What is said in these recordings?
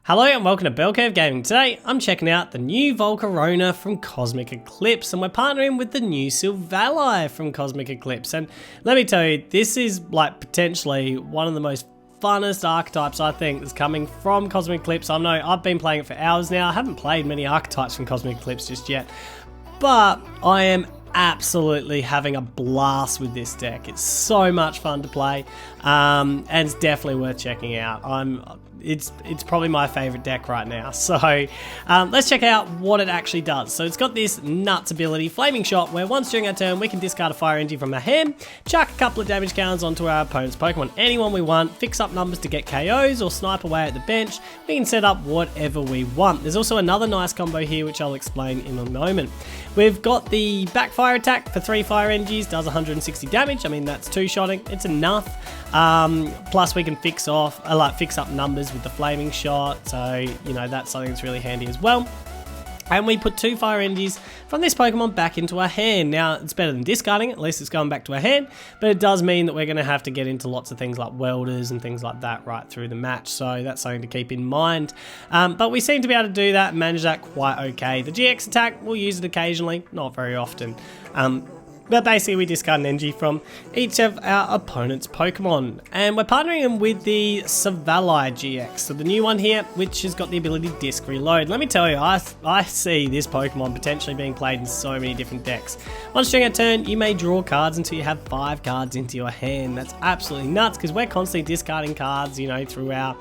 Hello and welcome to Bell Curve Gaming. Today I'm checking out the new Volcarona from Cosmic Eclipse, and we're partnering with the new Silvally from Cosmic Eclipse. And let me tell you, this is like potentially one of the most funnest archetypes I think that's coming from Cosmic Eclipse. I know I've been playing it for hours now. I haven't played many archetypes from Cosmic Eclipse just yet, but I am absolutely having a blast with this deck. It's so much fun to play, and it's definitely worth checking out. It's probably my favorite deck right now. So let's check out what it actually does. So it's got this nuts ability, Flaming Shot, where once during our turn we can discard a fire energy from our hand, chuck a couple of damage counters onto our opponent's Pokemon, anyone we want, fix up numbers to get KOs or snipe away at the bench. We can set up whatever we want. There's also another nice combo here which I'll explain in a moment. We've got the backfire attack for 3 fire energies, does 160 damage. I mean, that's 2-shotting, it's enough. Plus we can fix up numbers with the Flaming Shot, so you know that's something that's really handy as well. And we put 2 fire energies from this Pokemon back into our hand. Now, it's better than discarding, at least it's going back to our hand, but it does mean that we're going to have to get into lots of things like welders and things like that right through the match, so that's something to keep in mind. But we seem to be able to do that and manage that quite okay. The GX attack, we'll use it occasionally, not very often. But basically we discard an energy from each of our opponent's Pokemon. And we're partnering them with the Silvally GX, so the new one here, which has got the ability to disc reload. Let me tell you, I see this Pokemon potentially being played in so many different decks. Once during a turn, you may draw cards until you have 5 cards into your hand. That's absolutely nuts, because we're constantly discarding cards, you know, through our,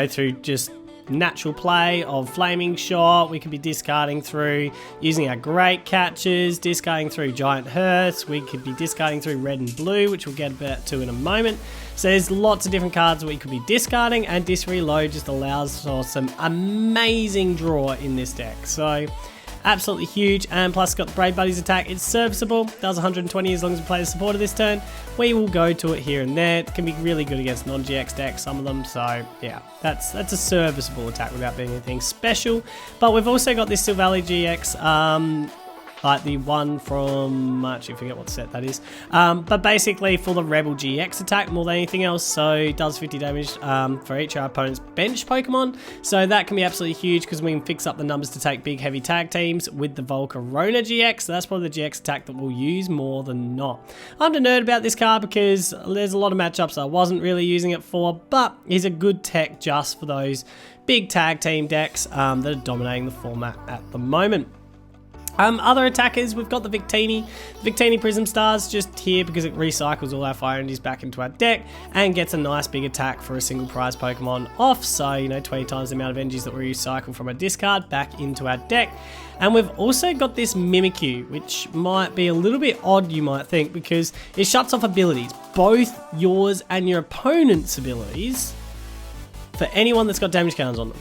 through just natural play of Flaming Shot. We could be discarding through using our great catches, discarding through Giant Hearths. We could be discarding through red and blue, which we'll get back to in a moment. So there's lots of different cards we could be discarding, and disc reload just allows for some amazing draw in this deck. So absolutely huge, and plus it's got the Brave Buddies attack. It's serviceable, does 120 as long as we play the supporter this turn. We will go to it here and there. It can be really good against non-GX decks, some of them, so yeah, that's a serviceable attack without being anything special. But we've also got this Silvally GX, like the one from, I actually forget what set that is, but basically for the Rebel GX attack more than anything else, so it does 50 damage for each of our opponent's bench Pokemon, so that can be absolutely huge because we can fix up the numbers to take big heavy tag teams with the Volcarona GX, so that's probably the GX attack that we'll use more than not. I'm the nerd about this card because there's a lot of matchups I wasn't really using it for, but he's a good tech just for those big tag team decks that are dominating the format at the moment. Other attackers, we've got the Victini. The Victini Prism Star's just here because it recycles all our fire energies back into our deck and gets a nice big attack for a single prize Pokemon off. So, you know, 20 times the amount of energies that we recycle from our discard back into our deck. And we've also got this Mimikyu, which might be a little bit odd, you might think, because it shuts off abilities, both yours and your opponent's abilities, for anyone that's got damage counters on them.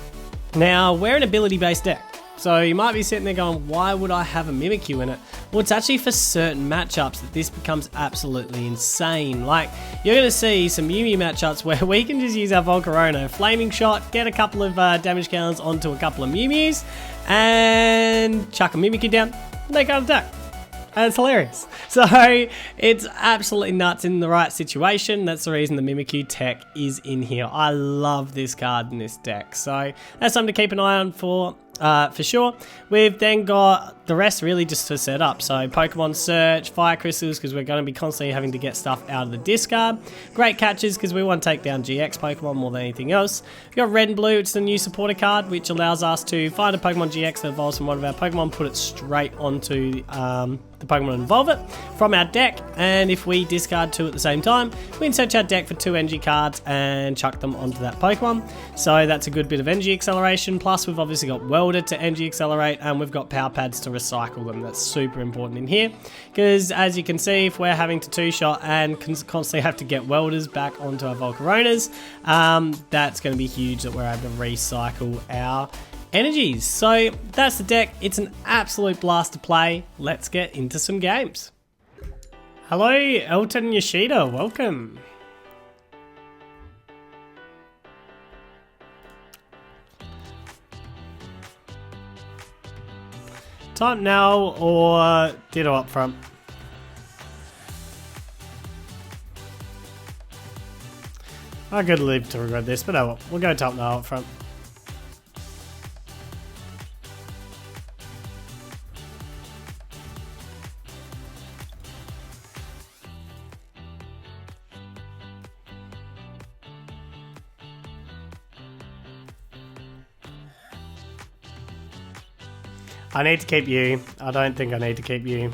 Now, we're an ability-based deck, so you might be sitting there going, why would I have a Mimikyu in it? Well, it's actually for certain matchups that this becomes absolutely insane. Like, you're going to see some MewMew matchups where we can just use our Volcarona, Flaming Shot, get a couple of damage counters onto a couple of MewMews, and chuck a Mimikyu down, and they can't attack. And it's hilarious. So it's absolutely nuts in the right situation. That's the reason the Mimikyu tech is in here. I love this card in this deck. So that's something to keep an eye on for sure. We've then got the rest really just to set up. So Pokemon Search, Fire Crystals, because we're going to be constantly having to get stuff out of the discard. Great Catches, because we want to take down GX Pokemon more than anything else. We've got Red and Blue, it's the new supporter card, which allows us to find a Pokemon GX that evolves from one of our Pokemon, put it straight onto the Pokemon and evolve it from our deck, and if we discard 2 at the same time, we can search our deck for 2 energy cards and chuck them onto that Pokemon. So that's a good bit of energy acceleration, plus we've obviously got Welder to energy accelerate, and we've got Power Pads to recycle them. That's super important in here, because as you can see, if we're having to 2-shot and constantly have to get Welders back onto our Volcaronas, that's going to be huge that we're able to recycle our energies. So that's the deck. It's an absolute blast to play. Let's get into some games. Hello, Elton Yoshida. Welcome. Time now or ditto up front? I could live to regret this, but oh well. We'll go top now up front. I need to keep you. I don't think I need to keep you.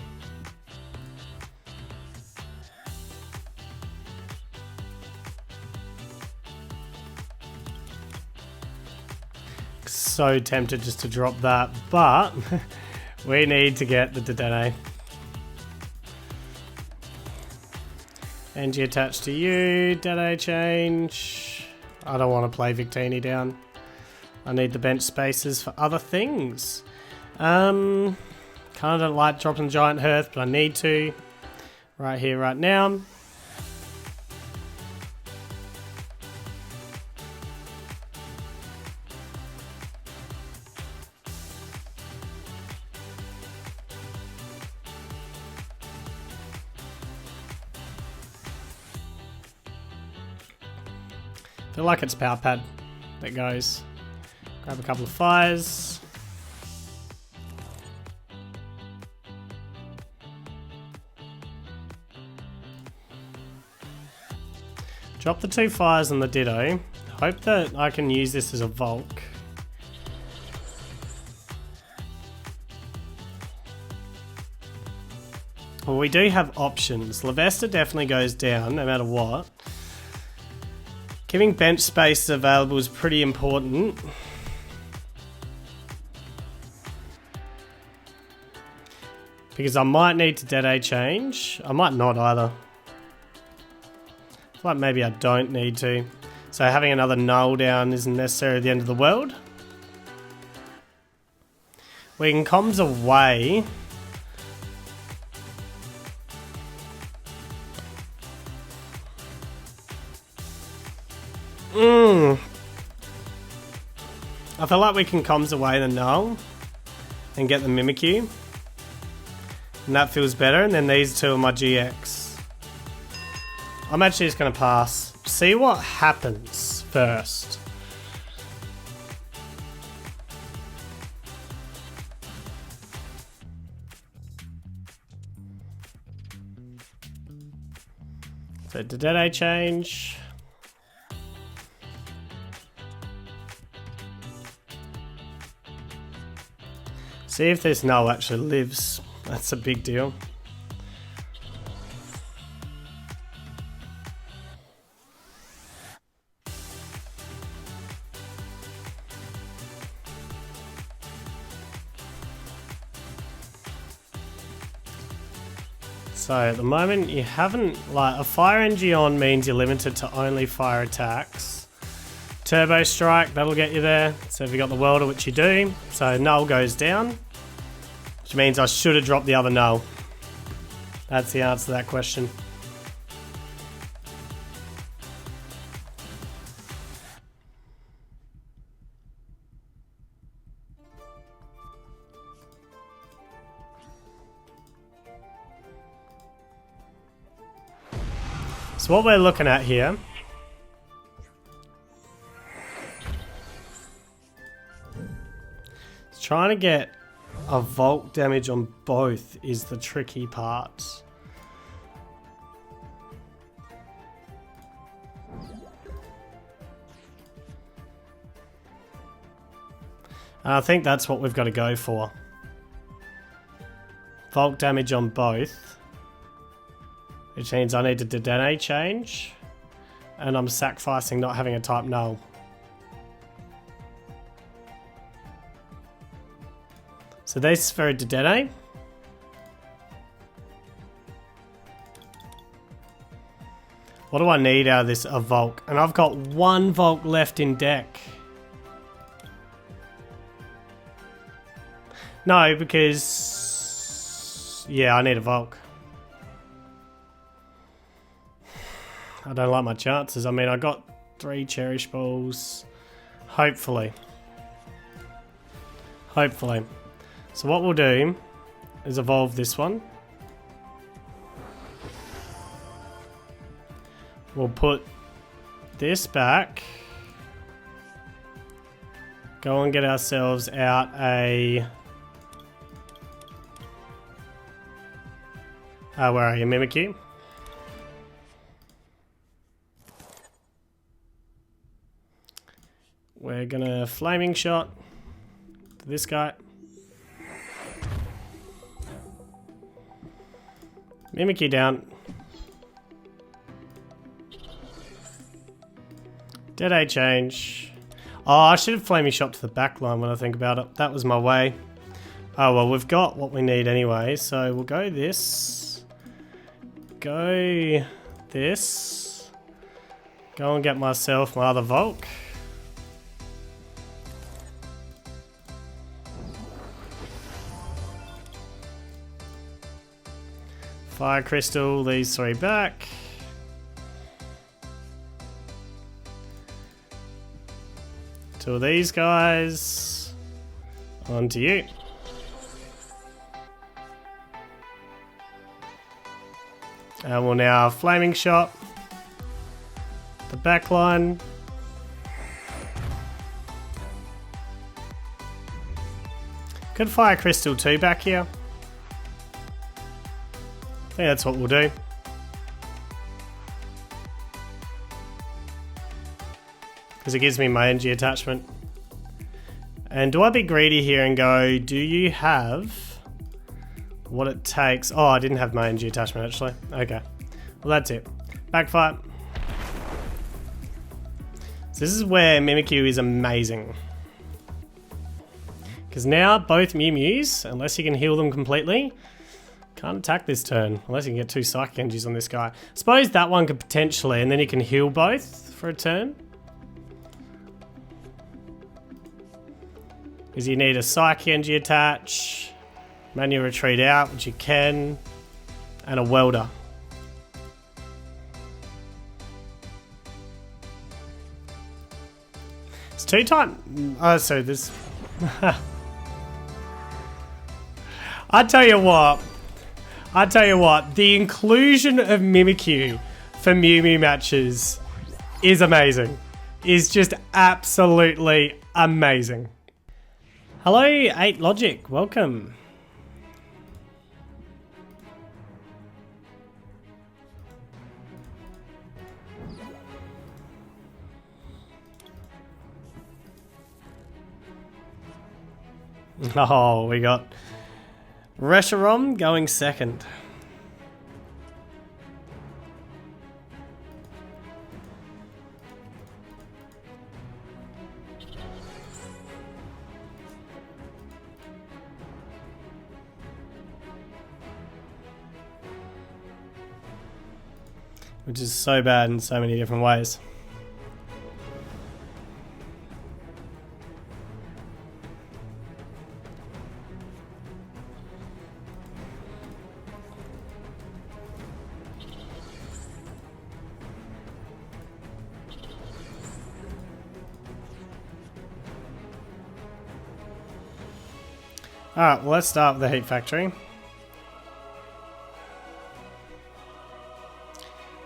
So tempted just to drop that, but we need to get the Dedenne. Engie attached to you. Dedenne change. I don't want to play Victini down. I need the bench spaces for other things. Kind of don't like dropping Giant Hearth, but I need to. Right here, right now. Feel like it's Power Pad that goes. Grab a couple of fires. Drop the 2 fires on the Ditto. Hope that I can use this as a Volk. Well, we do have options. Lavesta definitely goes down no matter what. Keeping bench space available is pretty important. Because I might need to Dedenne change. I might not either. I feel like maybe I don't need to. So having another null down isn't necessarily the end of the world. We can comms away. I feel like we can comms away the null and get the Mimikyu. And that feels better, and then these two are my GX. I'm actually just going to pass. See what happens first. So Dedenne change. See if this null actually lives. That's a big deal. So at the moment you haven't, like, a fire Engie on means you're limited to only fire attacks. Turbo Strike, that'll get you there. So if you got the Welder, which you do, so null goes down. Which means I should have dropped the other null. That's the answer to that question. So what we're looking at here is trying to get a Volt damage on both is the tricky part. And I think that's what we've got to go for. Volt damage on both. Which means I need to Dedenne change. And I'm sacrificing not having a type null. So this for Dedenne. What do I need out of this? A Volk. And I've got 1 Volk left in deck. No, because... yeah, I need a Volk. I don't like my chances. I mean, I got 3 Cherish Balls. Hopefully. Hopefully. So what we'll do is evolve this one. We'll put this back. Go and get ourselves out a... where are you, MewMew? We're gonna flaming shot to this guy. MewMew down. Dead A change. Oh, I should have flaming shot to the back line when I think about it. That was my way. Oh well, we've got what we need anyway, so we'll go this. Go this. Go and get myself my other Volk. Fire Crystal, these three back. Two of these guys. On to you. And we'll now flaming shot the back line. Could fire Crystal 2 back here. I think that's what we'll do. Because it gives me my energy attachment. And do I be greedy here and go, do you have what it takes? Oh, I didn't have my energy attachment actually. Okay. Well, that's it. Backfire. So this is where MewMew is amazing. Because now both MewMews, unless you can heal them completely, can't attack this turn, unless you can get 2 Psychic Energies on this guy. I suppose that one could potentially, and then you can heal both for a turn. Because you need a Psychic Energy attach, manual retreat out, which you can, and a welder. It's 2 times. Oh, so this. I tell you what, the inclusion of MewMew for MewMew matches is amazing. Is just absolutely amazing. Hello, 8 Logic, welcome. Oh, we got Reshirom going second. Which is so bad in so many different ways. Alright, well, let's start with the Heat Factory.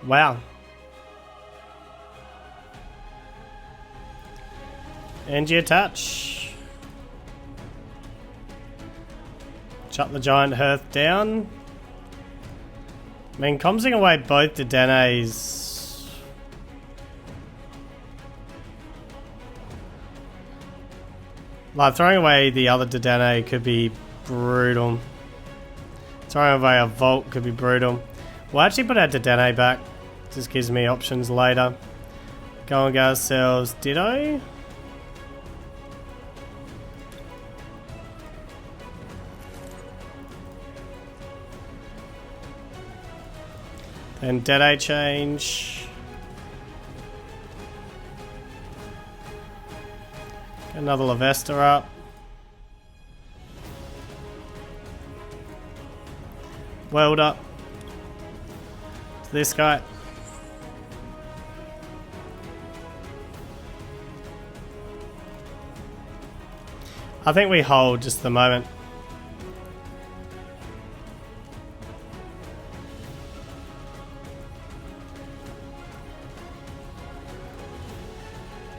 Wow. Energy attach. Shut the Giant Hearth down. I mean, comsing away both the Denays. Like, throwing away the other Dedenne could be brutal. Throwing away a Volt could be brutal. We'll actually put our Dedenne back. Just gives me options later. Go and get ourselves Ditto. Then Dedenne change. Another Lavester up. Weld up. To this guy. I think we hold just the moment.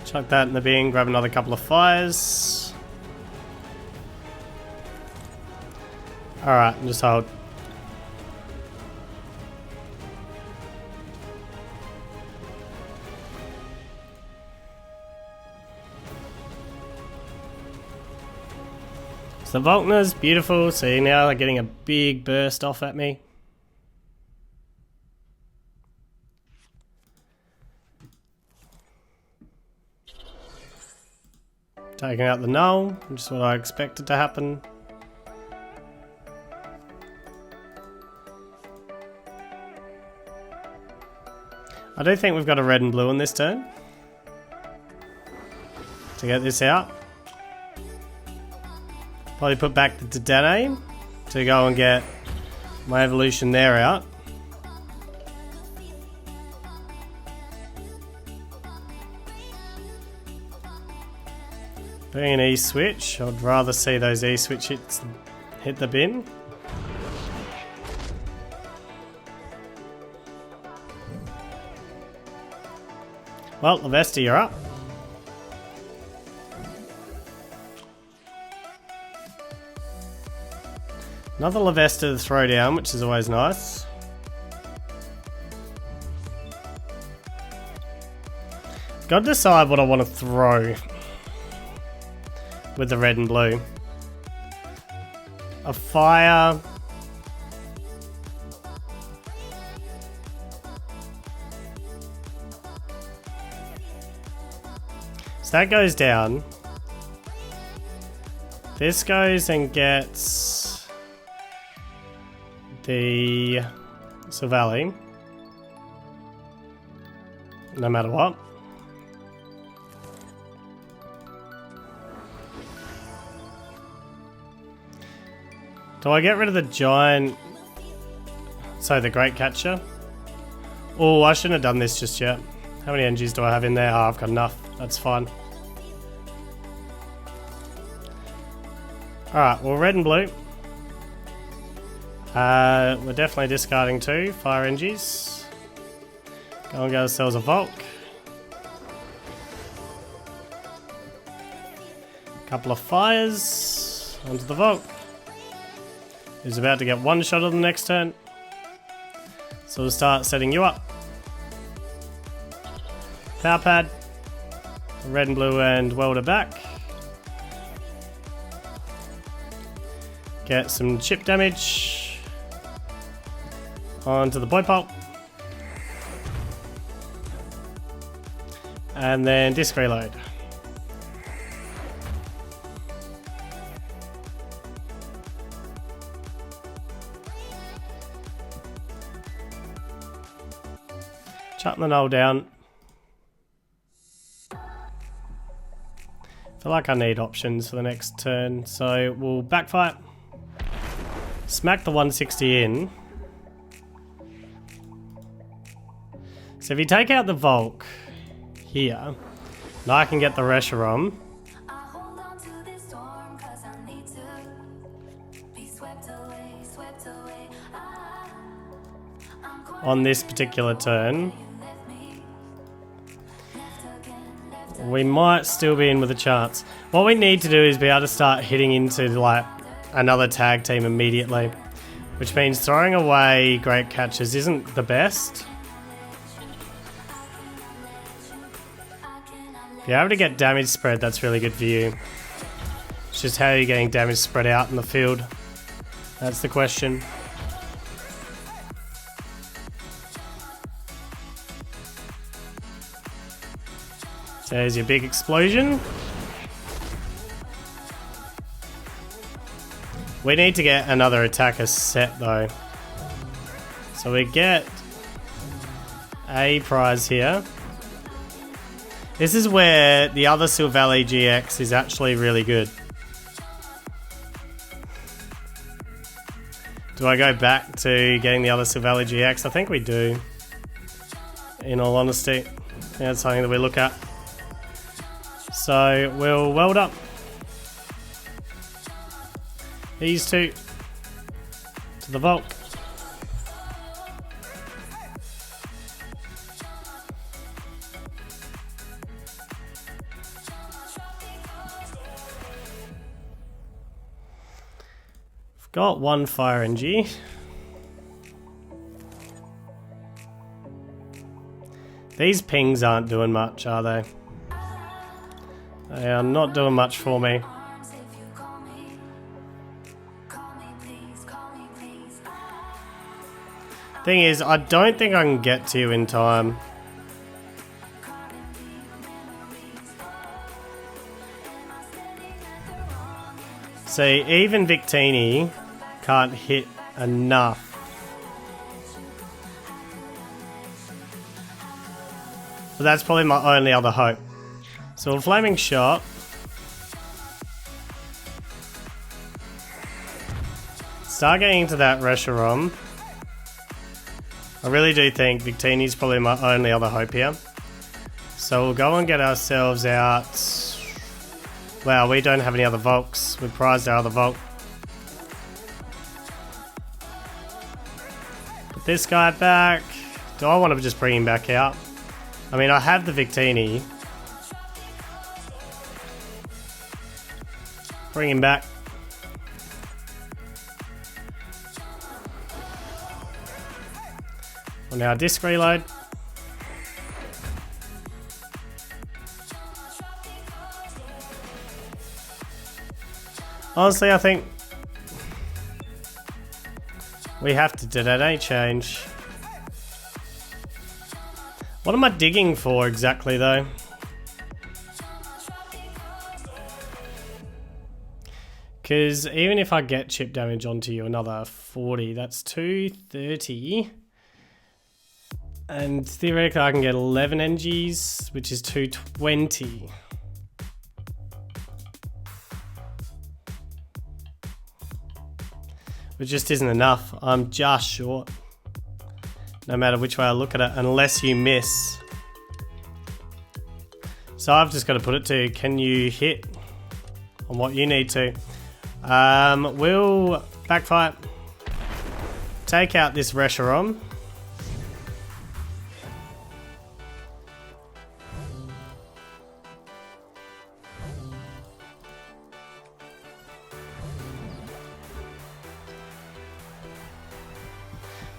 Chuck that in the bin, grab another couple of fires. Alright, just hold. So the Volkner's beautiful, see now they're getting a big burst off at me. Taking out the null, which is what I expected to happen. I do think we've got a red and blue on this turn to get this out. Probably put back the Dedenne to go and get my evolution there out. Doing an E-switch. I'd rather see those E-switch hits hit the bin. Well, Lavesta, you're up. Another Lavesta to throw down, which is always nice. Got to decide what I want to throw with the red and blue. A fire. So that goes down. This goes and gets the Silvally. No matter what. Do I get rid of the giant? So the great catcher? Oh, I shouldn't have done this just yet. How many energies do I have in there? Oh, I've got enough. That's fine. Alright, well, red and blue. We're definitely discarding 2 fire energies. Go and get ourselves a Volk. Couple of fires onto the Volk. He's about to get 1 shot on the next turn. So we'll start setting you up. Power pad. Red and blue and welder back. Get some chip damage onto the boy pulp. And then disc reload. Chuck the null down. Feel like I need options for the next turn, so we'll backfire. Smack the 160 in. So if you take out the Volk here, now I can get the Reshirom. On this particular turn. We might still be in with a chance. What we need to do is be able to start hitting into like another tag team immediately, which means throwing away great catches isn't the best. If you're able to get damage spread, that's really good for you. It's just how you're getting damage spread out in the field. That's the question. There's your big explosion. We need to get another attacker set though. So we get a prize here. This is where the other Silvally GX is actually really good. Do I go back to getting the other Silvally GX? I think we do. In all honesty. That's something that we look at. So we'll weld up these 2 to the Volk. Got one fire energy. These pings aren't doing much, are they? They are not doing much for me. Thing is, I don't think I can get to you in time. See, even Victini can't hit enough. But that's probably my only other hope. So a flaming shot. Start getting into that Reshirom. I really do think Victini's probably my only other hope here. So we'll go and get ourselves out. Wow, we don't have any other Volks. We prized our other Volk. Put this guy back. Do I want to just bring him back out? I mean, I have the Victini. Bring him back. Well, now disc reload. Honestly, I think we have to do that, eh? Change. What am I digging for exactly, though? Because even if I get chip damage onto you, another 40, that's 230. And theoretically, I can get 11 energies, which is 220. Which just isn't enough. I'm just short. No matter which way I look at it, unless you miss. So I've just got to put it to, can you hit on what you need to? We'll backfight. Take out this Reshirom.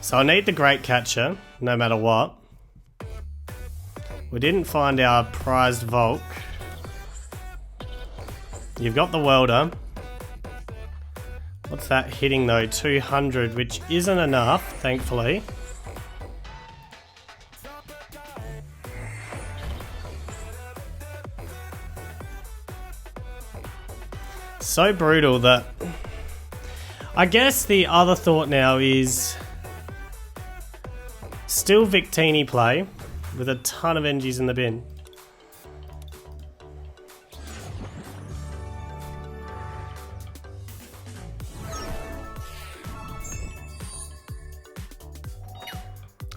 So I need the Great Catcher, no matter what. We didn't find our prized Volk. You've got the Welder. What's that hitting though? 200, which isn't enough, thankfully. So brutal that... I guess the other thought now is... still Victini play with a ton of energies in the bin.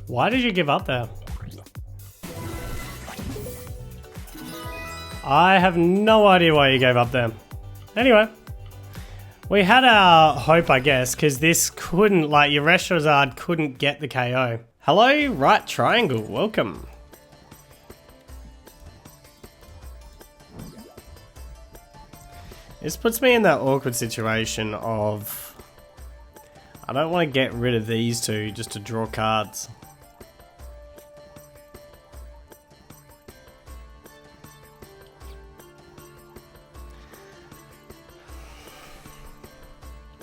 Why did you give up there? I have no idea why you gave up there. Anyway, we had our hope, I guess, because this couldn't, like, your Reshiram couldn't get the KO. Hello, right triangle, welcome. This puts me in that awkward situation of I don't want to get rid of these two just to draw cards.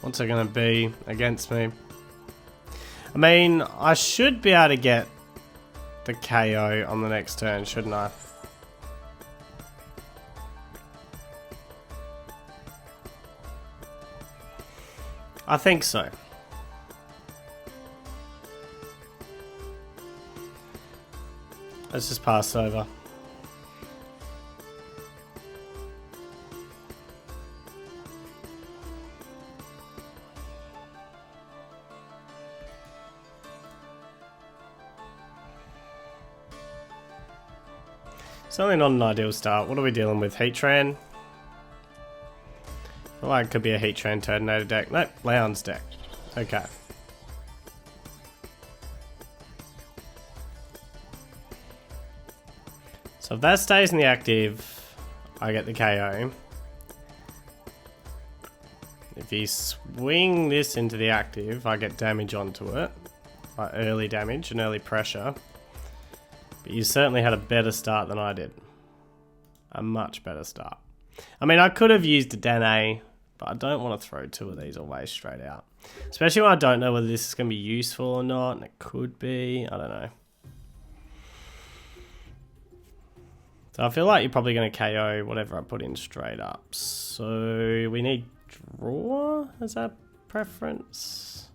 What's it going to be against me? I mean, I should be able to get the KO on the next turn, shouldn't I? I think so. Let's just pass over. Certainly not an ideal start. What are we dealing with? Heatran? I feel like it could be a Heatran Turtonator deck. Nope, Leon's deck. Okay. So if that stays in the active, I get the KO. If you swing this into the active, I get damage onto it. Like early damage and early pressure. But you certainly had a better start than I did. A much better start. I mean, I could have used a Dene, but I don't want to throw two of these away straight out. Especially when I don't know whether this is going to be useful or not, and it could be. I don't know. So I feel like you're probably going to KO whatever I put in straight up. So we need draw as our preference.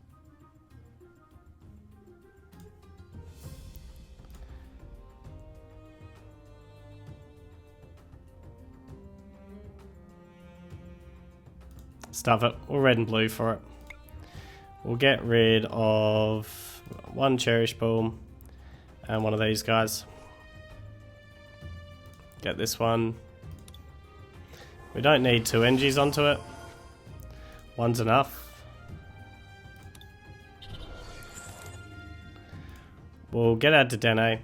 Stuff it. We'll red and blue for it. We'll get rid of one Cherish Ball and one of these guys. Get this one. We don't need two NGs onto it. One's enough. We'll get out to Dene.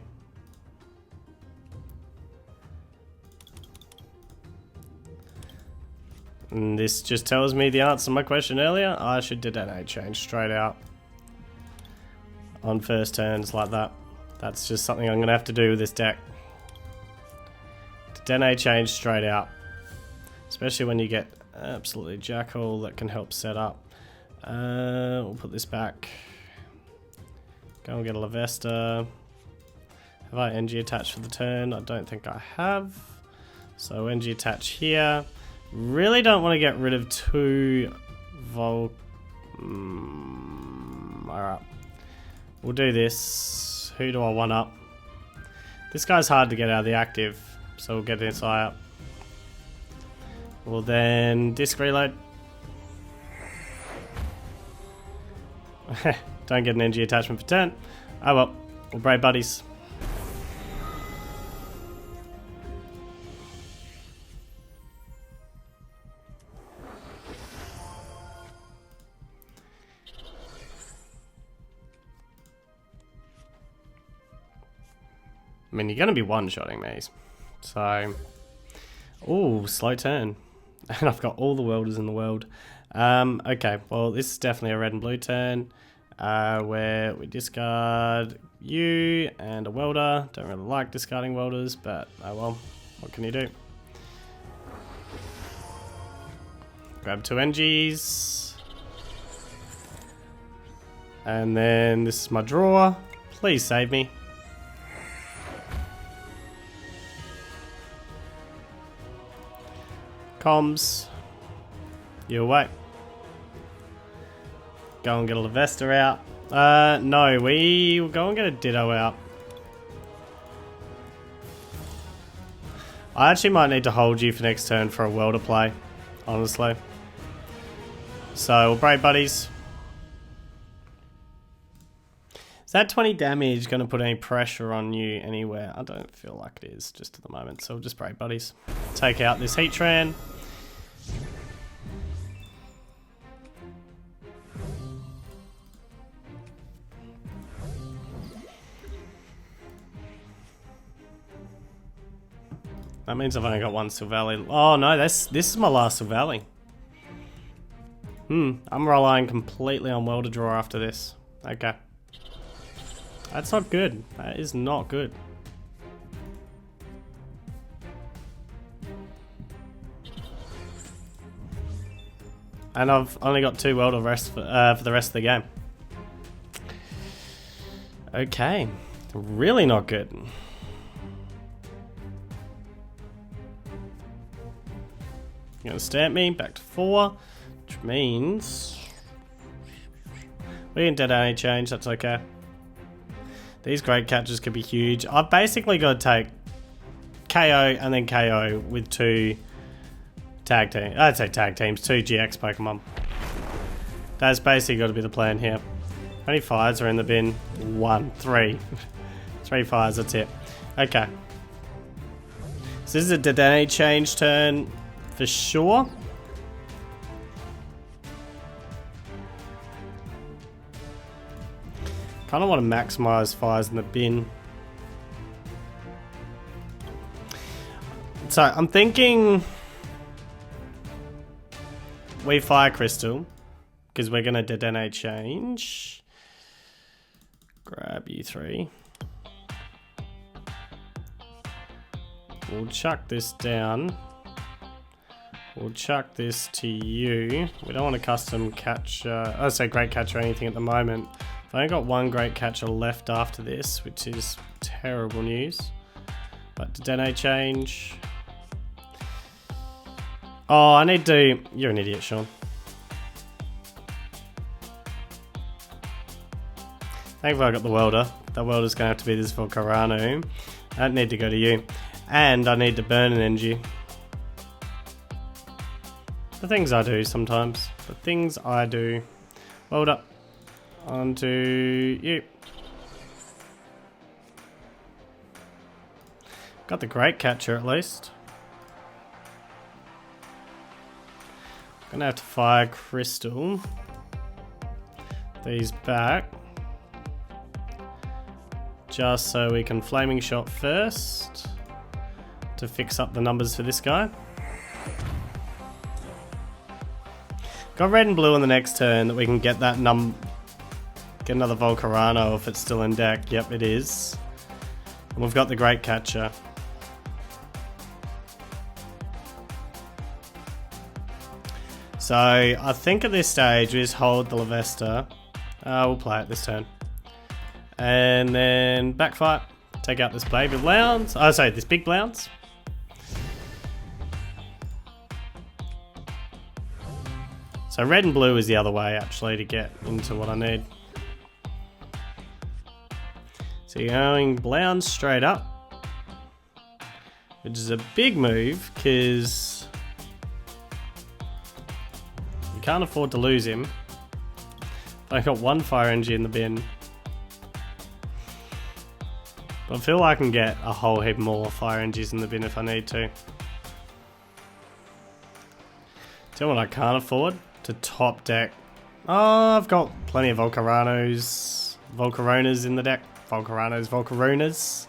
And this just tells me the answer to my question earlier. I should Dene change straight out. On first turns like that. That's just something I'm going to have to do with this deck. Dene change straight out. Especially when you get absolutely Jackal that can help set up. We'll put this back. Go and get a Lavesta. Have I NG attached for the turn? I don't think I have. So NG attach here. Really don't want to get rid of two Alright. We'll do this. Who do I want up? This guy's hard to get out of the active. So we'll get this eye up. We'll then disc reload. Don't get an NG attachment for turn. Oh well, we'll Brave Buddies. I mean, you're going to be one-shotting these. So, ooh, slow turn. And I've got all the welders in the world. Okay, well, this is definitely a red and blue turn. Where we discard you and a welder. Don't really like discarding welders, but oh well, what can you do? Grab two NGs. And then this is my draw. Please save me. Comms. You away. Go and get a Lavesta out. No, we will go and get a Ditto out. I actually might need to hold you for next turn for a welder play, honestly. So, we'll Brave Buddies. Is that 20 damage going to put any pressure on you anywhere? I don't feel like it is just at the moment, so we'll just Brave Buddies. Take out this Heatran. That means I've only got one Silvally. Oh no, this is my last Silvally. I'm relying completely on Welder Draw after this. Okay. That's not good. That is not good. And I've only got two Welder rest for the rest of the game. Okay. Really not good. You're gonna stamp me back to 4, which means we can Dene change. That's okay. These great catches could be huge. I've basically got to take KO and then KO with two tag teams. I'd say tag teams, two GX Pokemon. That's basically got to be the plan here. How many fires are in the bin? 1, 3. 3 fires, that's it. Okay. So this is a Dene change turn for sure. Kind of want to maximize fires in the bin. So I'm thinking we fire Crystal, because we're going to Dedenne change. Grab you 3. We'll chuck this down. We'll chuck this to you. We don't want a custom catcher. I say great catcher or anything at the moment. I've only got 1 great catcher left after this, which is terrible news. But Dedenne change. Oh, I need to... You're an idiot, Shaun. Thankfully I got the welder. That welder's going to have to be this Volcarona. I don't need to go to you. And I need to burn an energy. The things I do sometimes. The things I do. Weld up. Onto you. Got the great catcher at least. Gonna have to fire Crystal. These back. Just so we can flaming shot first. To fix up the numbers for this guy. Got red and blue on the next turn that we can get that get another Volcarona if it's still in deck. Yep, it is. And we've got the great catcher. So I think at this stage we just hold the Lavesta. We'll play it this turn. And then backfire. Take out this baby Blounce. Oh, sorry, this big Blounce. So red and blue is the other way actually to get into what I need. So you're going Blounce straight up. Which is a big move because you can't afford to lose him. I got 1 fire energy in the bin. But I feel like I can get a whole heap more fire energies in the bin if I need to. Do you know what I can't afford? To top deck. Oh, I've got plenty of Volcaronas in the deck. Volcaronas.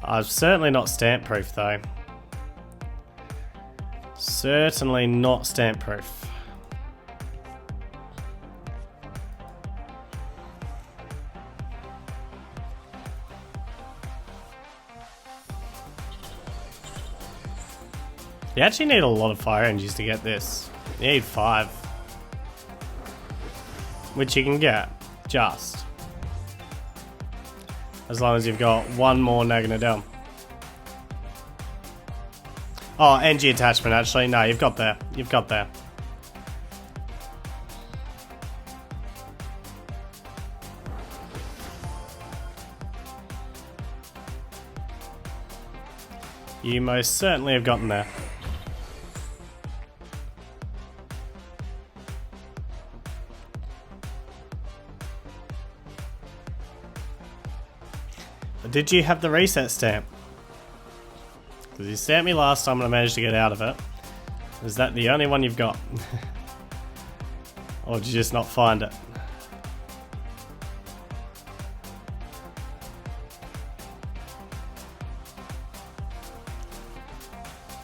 I'm certainly not stamp proof though. Certainly not stamp proof. You actually need a lot of fire energies to get this. You need 5. Which you can get, just. As long as you've got 1 more Naganadel. Oh, energy attachment actually. No, you've got there. You've got there. You most certainly have gotten there. But did you have the reset stamp? Because you stamped me last time and I managed to get out of it. Is that the only one you've got? Or did you just not find it?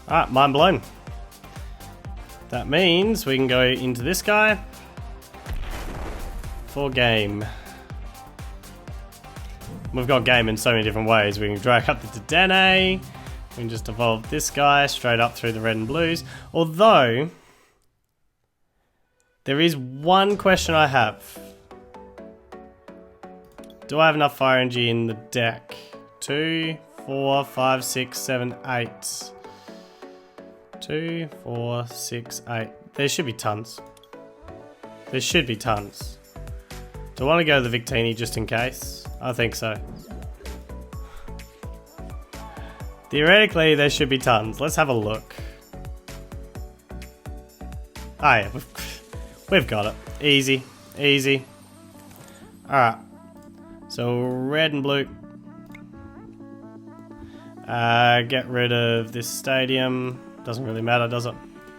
Alright, mind blown. That means we can go into this guy for game. We've got game in so many different ways. We can drag up the Dedenne. We can just evolve this guy straight up through the red and blues. Although, there is one question I have. Do I have enough fire energy in the deck? 2, 4, 5, 6, 7, 8. 2, 4, 6, 8. There should be tons. There should be tons. Do I want to go to the Victini just in case? I think so. Theoretically, there should be tons. Let's have a look. Oh yeah, we've got it. Easy, easy. Alright. So red and blue. Get rid of this stadium. Doesn't really matter, does it?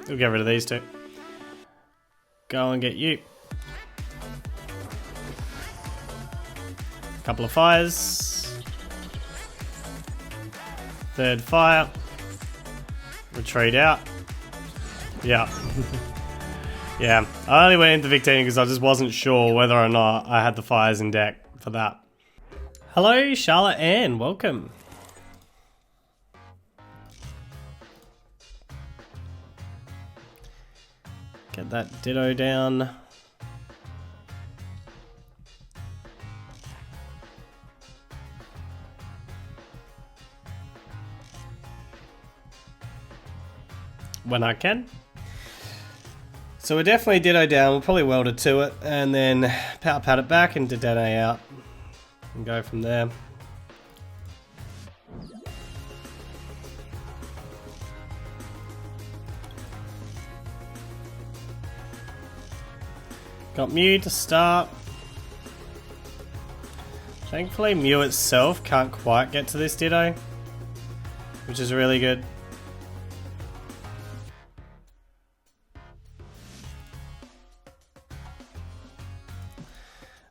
We'll get rid of these two. Go and get you. Couple of fires. Third fire. Retreat out. Yeah. Yeah. I only went into Victini because I just wasn't sure whether or not I had the fires in deck for that. Hello, Charlotte Ann. Welcome. Get that Ditto down. When I can. So we're definitely Ditto down. We'll probably weld it to it and then power pad it back into Dene out and go from there. Got Mew to start. Thankfully Mew itself can't quite get to this Ditto, which is really good.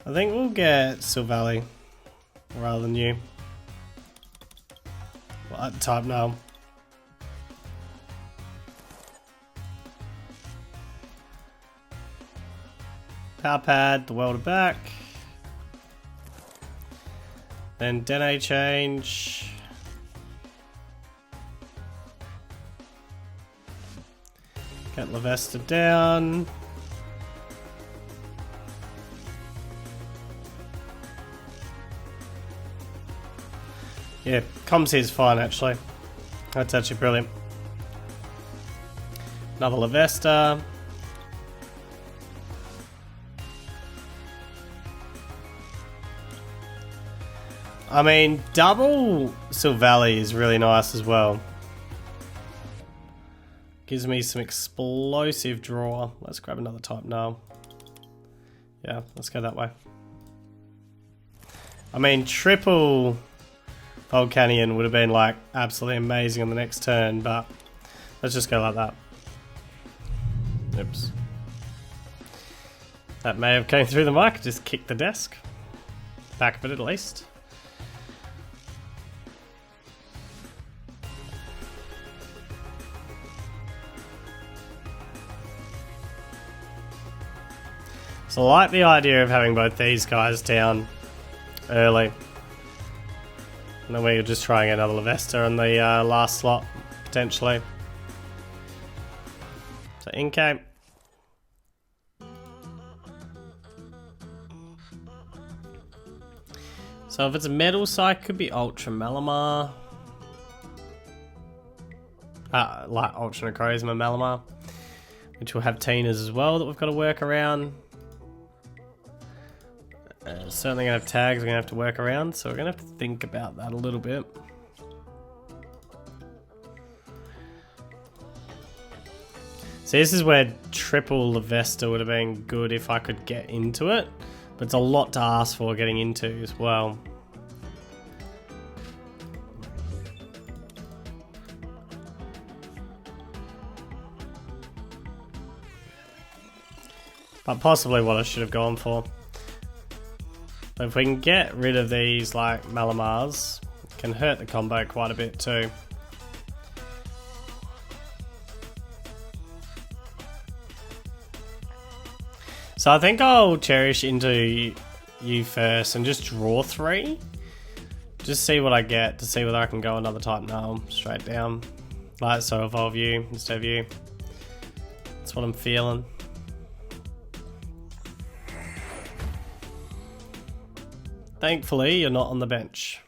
I think we'll get Silvally rather than you. Well, at the type now. Power pad, the welder back. Then Dene change. Get Lavesta down. Yeah, comms here is fine actually. That's actually brilliant. Another Lavesta. I mean, double Silvally is really nice as well. Gives me some explosive draw. Let's grab another type now. Yeah, let's go that way. I mean, triple Volcanion would have been like absolutely amazing on the next turn, but let's just go like that. Oops. That may have came through the mic, just kicked the desk. Back of it at least. So I like the idea of having both these guys down early. And then we're just trying another Lavesta in the last slot, potentially. So in-game. So if it's a metal psych, could be Ultra Malamar. Like Ultra Necrozma Malamar. Which will have Tinas as well that we've got to work around. Certainly going to have tags we're going to have to work around, so we're going to have to think about that a little bit. So this is where triple Lavesta would have been good if I could get into it, but it's a lot to ask for getting into as well. But possibly what I should have gone for. But if we can get rid of these like Malamars, it can hurt the combo quite a bit too. So I think I'll cherish into you first and just draw 3. Just see what I get to see whether I can go another type now straight down. Like so evolve you instead of you. That's what I'm feeling. Thankfully, you're not on the bench.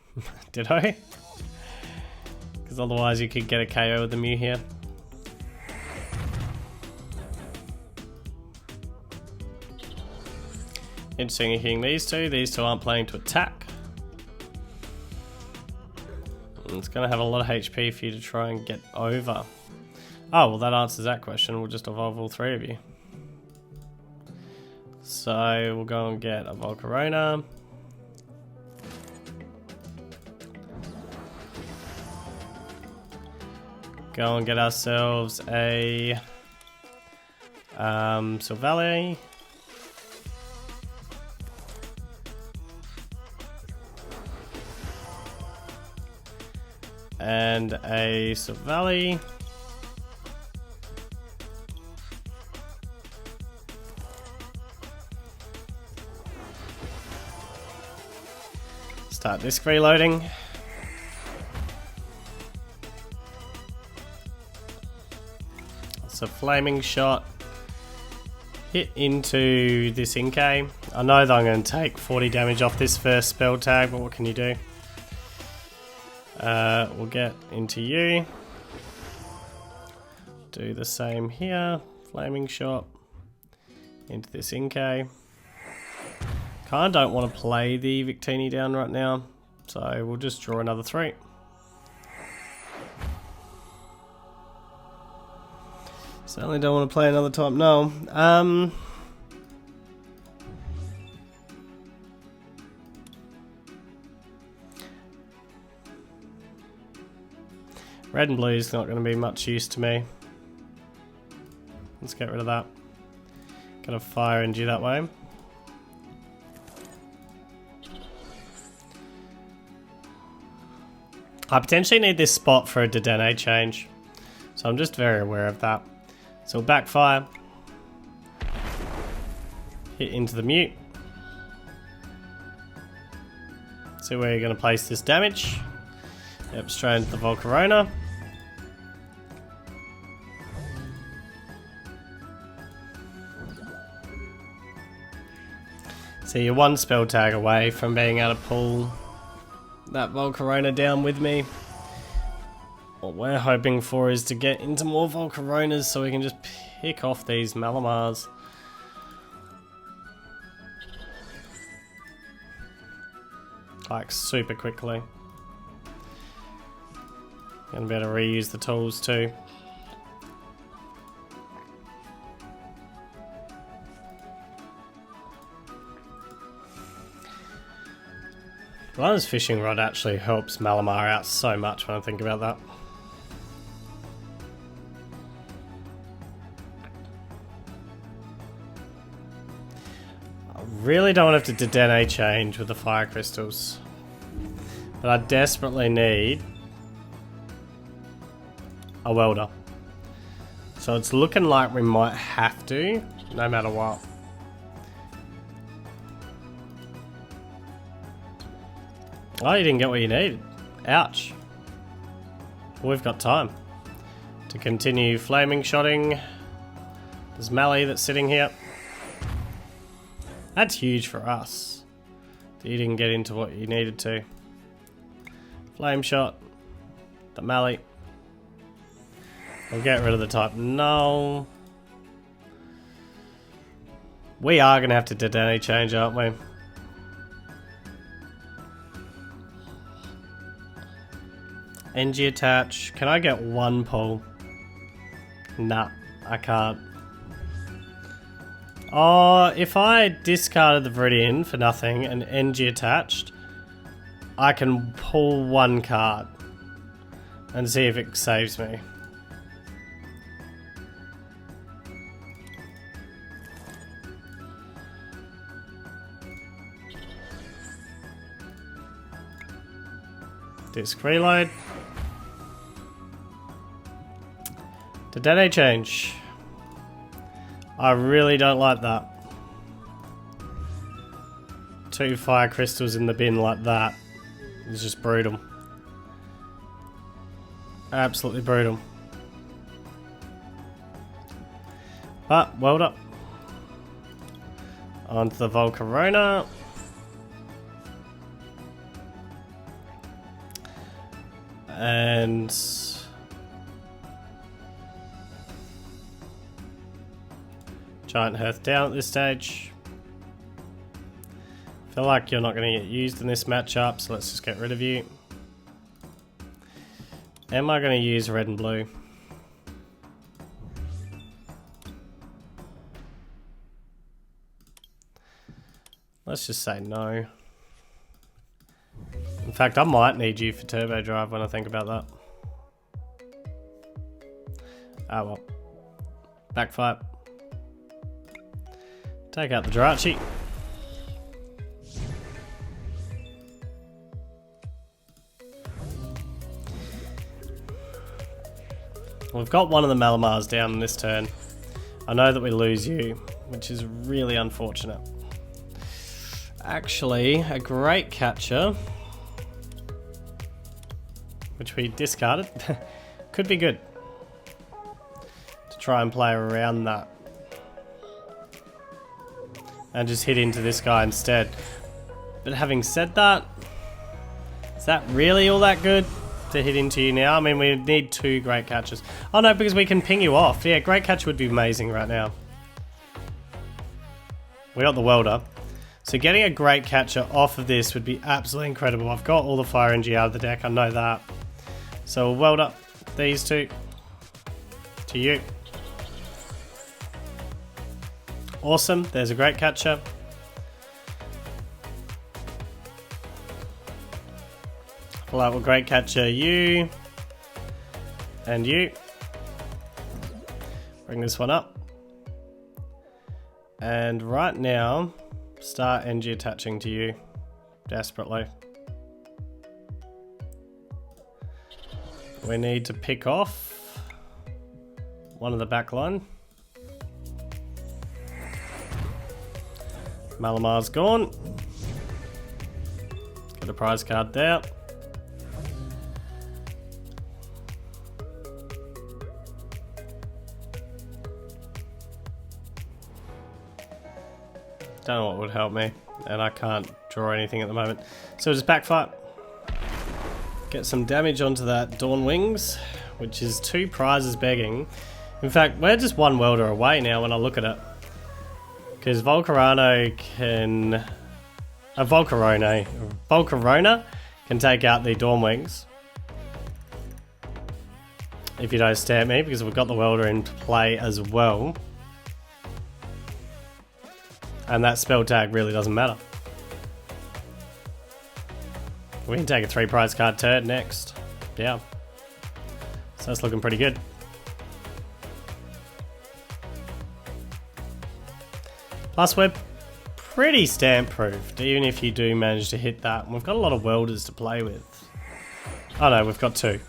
Did I? Because otherwise you could get a KO with the Mew here. Interesting you're hitting these two. These two aren't planning to attack. And it's going to have a lot of HP for you to try and get over. Oh, well that answers that question. We'll just evolve all 3 of you. So we'll go and get a Volcarona. Go and get ourselves a Silvally. And a Silvally. Start disc reloading. It's a flaming shot. Hit into this Inkay. I know that I'm going to take 40 damage off this first spell tag, but what can you do? We'll get into you. Do the same here. Flaming shot into this Inkay. Kinda don't want to play the Victini down right now, so we'll just draw another 3. Certainly don't want to play another type, no. Red and blue is not going to be much use to me. Let's get rid of that. Gonna fire into you that way. I potentially need this spot for a Dedenne change, so I'm just very aware of that. So we'll backfire, hit into the mute, see where you're going to place this damage. Yep, straight into the Volcarona. So you're one spell tag away from being able to pull that Volcarona down with me. What we're hoping for is to get into more Volcaronas so we can just pick off these Malamars. Like super quickly. Gonna be able to reuse the tools too. Lana's fishing rod actually helps Malamar out so much when I think about that. I really don't have to Dedenne change with the fire crystals, but I desperately need a welder. So it's looking like we might have to, no matter what. Oh, you didn't get what you needed. Ouch. We've got time to continue flaming shotting. There's Mally that's sitting here. That's huge for us that you didn't get into what you needed to. Flame shot. The Mally. We'll get rid of the type null. We are going to have to Dedenne change, aren't we? NG attach. Can I get one pull? Nah, I can't. Oh, if I discarded the Viridian for nothing and NG attached, I can pull one card and see if it saves me. Disc reload. Dedenne change. I really don't like that. 2 fire crystals in the bin like that is just brutal. Absolutely brutal. But, weld up. Onto the Volcarona. And Giant Hearth down at this stage. Feel like you're not going to get used in this matchup, so let's just get rid of you. Am I going to use red and blue? Let's just say no. In fact, I might need you for turbo drive when I think about that. Ah well. Backfire. Take out the Jirachi. We've got one of the Malamars down in this turn. I know that we lose you, which is really unfortunate. Actually, a great catcher which we discarded. Could be good to try and play around that and just hit into this guy instead. But having said that, is that really all that good to hit into you now? I mean, we need 2 great catches. Oh no, because we can ping you off. Yeah, great catch would be amazing right now. We got the welder. So getting a great catcher off of this would be absolutely incredible. I've got all the fire energy out of the deck, I know that. So we'll weld up these 2 to you. Awesome, there's a great catcher. Pull out a great catcher, you and you. Bring this one up. And right now, start energy attaching to you desperately. We need to pick off one of the back line. Malamar's gone. Get a prize card there. Don't know what would help me, and I can't draw anything at the moment. So just backfire. Get some damage onto that Dawn Wings, which is 2 prizes begging. In fact, we're just 1 welder away now when I look at it. Because Volcarona can take out the Dawn Wings. If you don't stare at me, because we've got the welder in play as well. And that spell tag really doesn't matter. We can take a 3 prize card turn next. Yeah. So that's looking pretty good. Plus we're pretty stamp proofed, even if you do manage to hit that. And we've got a lot of welders to play with. Oh no, we've got 2.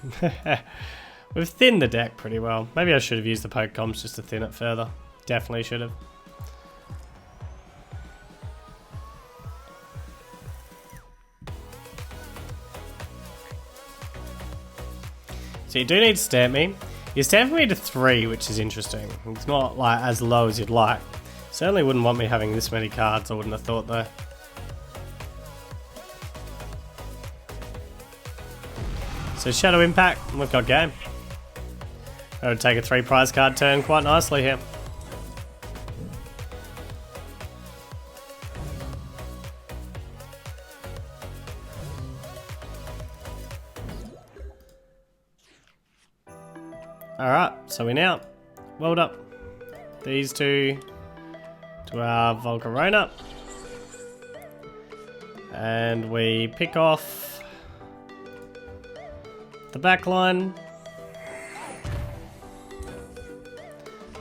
We've thinned the deck pretty well. Maybe I should have used the poke comms just to thin it further. Definitely should have. So you do need to stamp me. You stamp me to 3, which is interesting. It's not like as low as you'd like. Certainly wouldn't want me having this many cards, I wouldn't have thought though. So Shadow Impact, we've got game. I would take a 3 prize card turn quite nicely here. Alright, so we now weld up these 2 to our Volcarona. And we pick off the back line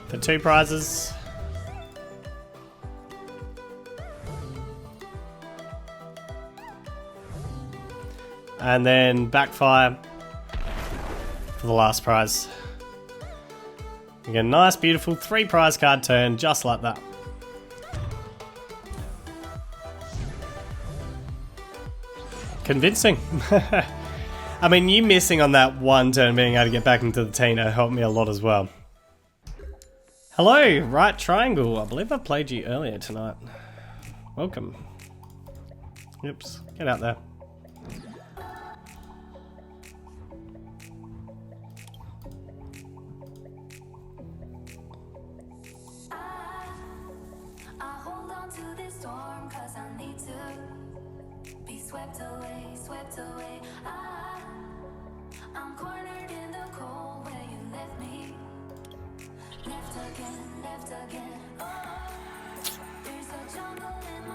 for 2 prizes. And then backfire for the last prize. You get a nice, beautiful 3 prize card turn, just like that. Convincing. I mean, you missing on that 1 turn, being able to get back into the Tina helped me a lot as well. Hello, Right Triangle. I believe I played you earlier tonight. Welcome. Oops, get out there.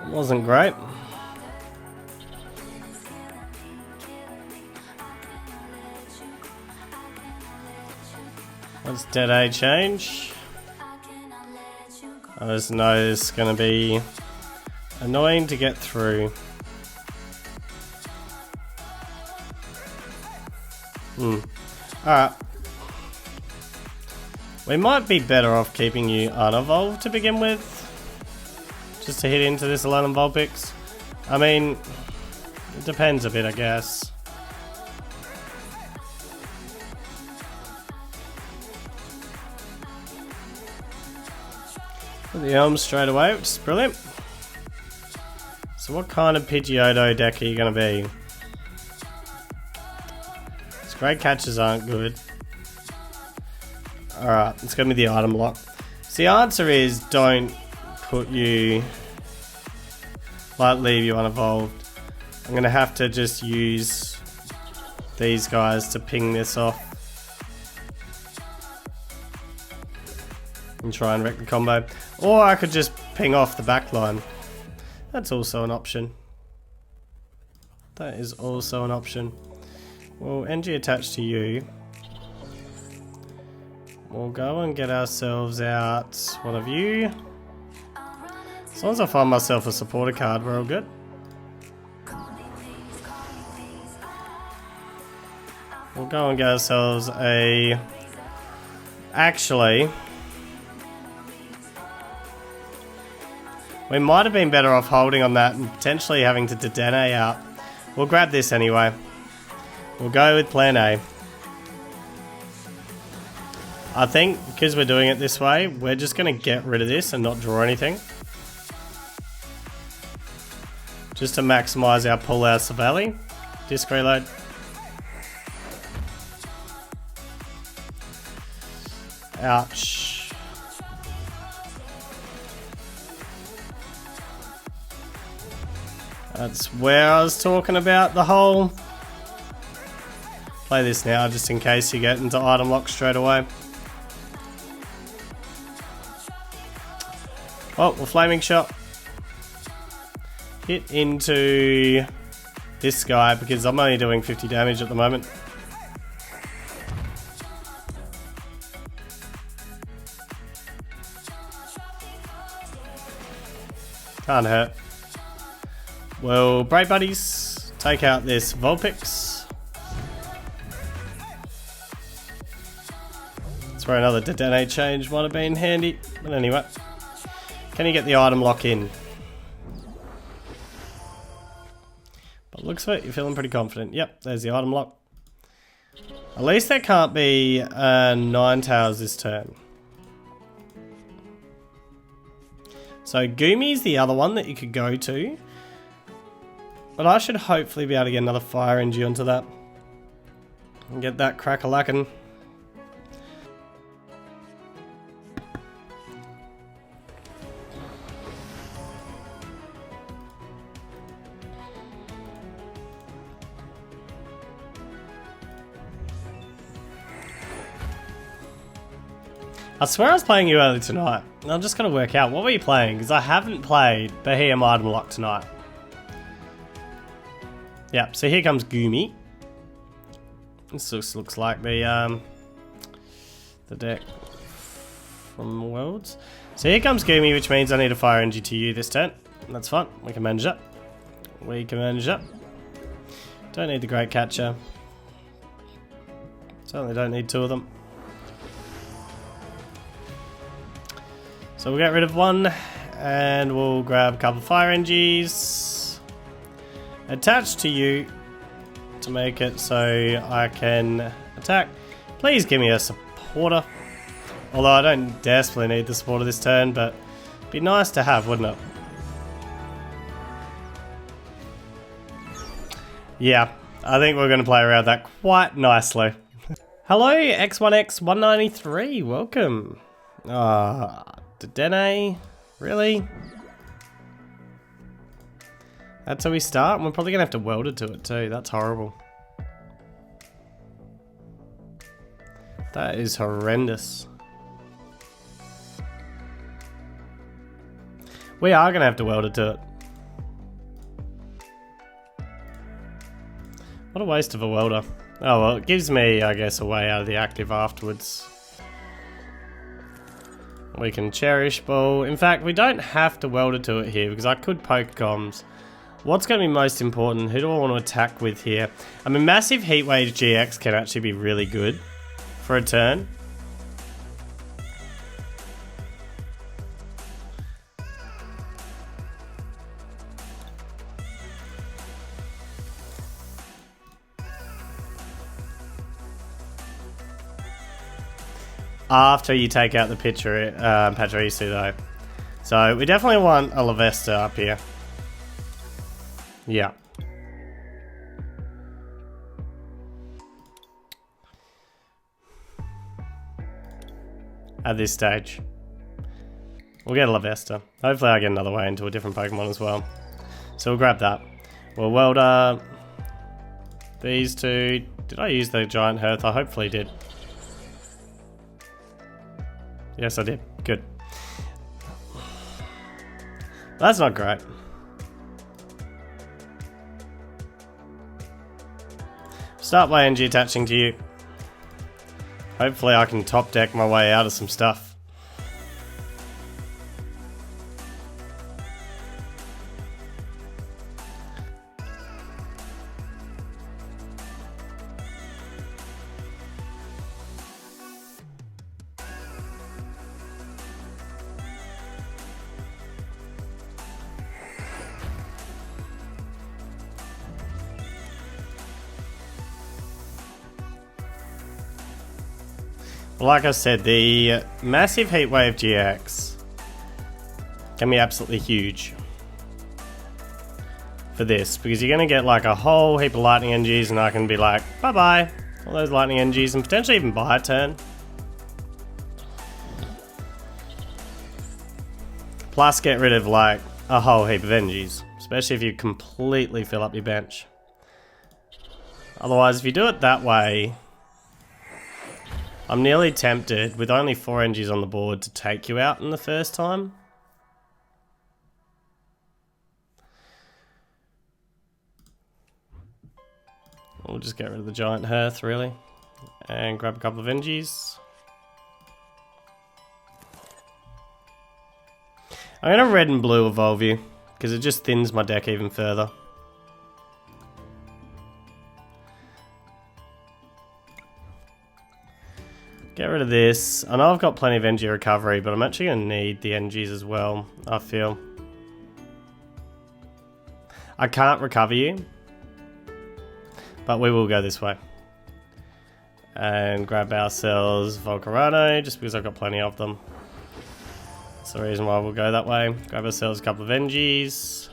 Wasn't great. What's Dead A change? I just know this is going to be annoying to get through. Alright. We might be better off keeping you unevolved to begin with. Just to hit into this Alolan Vulpix. I mean, it depends a bit, I guess. Put the elms straight away, which is brilliant. So what kind of Pidgeotto deck are you going to be? These great catches aren't good. Alright, it's going to be the item lock. So the answer is don't put you... like leave you unevolved. I'm going to have to just use these guys to ping this off. And try and wreck the combo. Or I could just ping off the back line. That's also an option. That is also an option. Well, NG attached to you. We'll go and get ourselves out one of you. As long as I find myself a supporter card, we're all good. We'll go and get ourselves a... Actually... we might have been better off holding on that and potentially having to Dedenne out. We'll grab this anyway. We'll go with plan A. I think because we're doing it this way, we're just going to get rid of this and not draw anything. Just to maximise our pull out Silvally. Disc reload. Ouch. That's where I was talking about the whole... Play this now just in case you get into item lock straight away. Oh, well, Flaming Shot. Hit into this guy because I'm only doing 50 damage at the moment. Can't hurt. Well, Brave Buddies, take out this Vulpix. That's where another Dedenne change might have been handy. But anyway. Can you get the item lock in? But looks like you're feeling pretty confident. Yep, there's the item lock. At least there can't be 9 this turn. So Gumi's the other one that you could go to. But I should hopefully be able to get another Fire Energy onto that. And get that crack-a-lackin'. I swear I was playing you early tonight. I'm just going to work out. What were you playing? Because I haven't played Beheeyem item lock tonight. Yep, so here comes Gumi. This looks like the deck from Worlds. So here comes Gumi, which means I need a Fire Energy to you this turn. That's fine. We can manage that. We can manage that. Don't need the Great Catcher. Certainly don't need 2 of them. So we'll get rid of one, and we'll grab a couple of Fire Energies. Attach to you to make it so I can attack. Please give me a supporter. Although I don't desperately need the supporter this turn, but it'd be nice to have, wouldn't it? Yeah, I think we're going to play around that quite nicely. Hello, X1X193, welcome. Dedenne? Really? That's how we start? We're probably going to have to weld it to it too. That's horrible. That is horrendous. We are going to have to weld it to it. What a waste of a welder. Oh well, it gives me, I guess, a way out of the active afterwards. We can Cherish Ball. In fact, we don't have to weld it to it here because I could poke comms. What's going to be most important? Who do I want to attack with here? I mean, Massive Heatwave GX can actually be really good for a turn. After you take out the Pachirisu though. So we definitely want a Lavesta up here. Yeah. At this stage. We'll get a Lavesta. Hopefully I get another way into a different Pokemon as well. So we'll grab that. We'll weld these two. Did I use the giant hearth? I hopefully did. Yes, I did. Good. That's not great. Start by NG attaching to you. Hopefully I can top deck my way out of some stuff. Like I said, the massive Heatwave GX can be absolutely huge for this, because you're going to get like a whole heap of lightning NGs and I can be like, bye bye, all those lightning NGs, and potentially even buy a turn. Plus get rid of like a whole heap of NGs, especially if you completely fill up your bench. Otherwise, if you do it that way, I'm nearly tempted, with only 4 NGs on the board, to take you out in the first time. We'll just get rid of the giant hearth, really, and grab a couple of NGs. I'm going to red and blue evolve you, because it just thins my deck even further. Get rid of this. I know I've got plenty of NG recovery, but I'm actually going to need the NGs as well, I feel. I can't recover you, but we will go this way. And grab ourselves Volcarona, just because I've got plenty of them. That's the reason why we'll go that way. Grab ourselves a couple of NGs.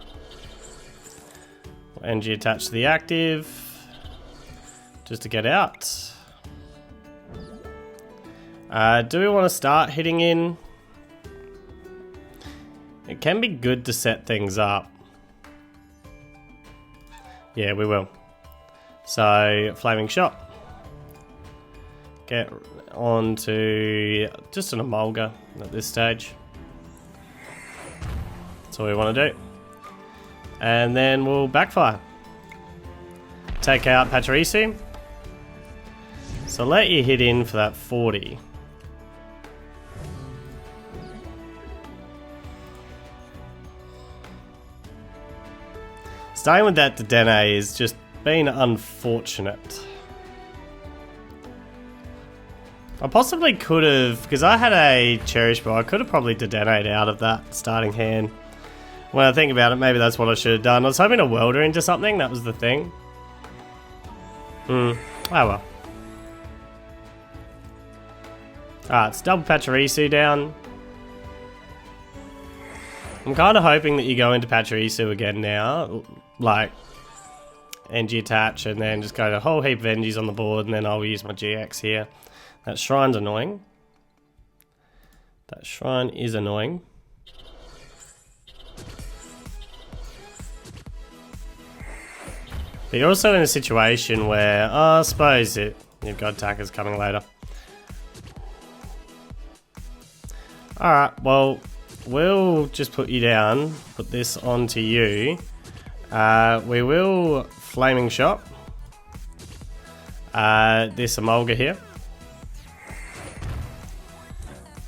NG attached to the active, just to get out. Do we want to start hitting in? It can be good to set things up. Yeah, we will. So, Flaming Shot. Get on to just an Emolga at this stage. That's all we want to do. And then we'll backfire. Take out Pachirisu. So let you hit in for that 40. Starting with that Dedenne is just been unfortunate. I possibly could have, because I had a Cherish Ball, I could have probably Dedenne'd out of that starting hand. When I think about it, maybe that's what I should have done. I was hoping to welder into something, that was the thing. Oh well. Alright, it's double Pachirisu down. I'm kind of hoping that you go into Pachirisu again now. Like, NG attach and then just go to a whole heap of NGs on the board, and then I'll use my GX here. That Shrine's annoying. That Shrine is annoying. But you're also in a situation where, I suppose you've got attackers coming later. Alright, well, we'll just put you down, put this onto you. We will Flaming Shot this Emolga here.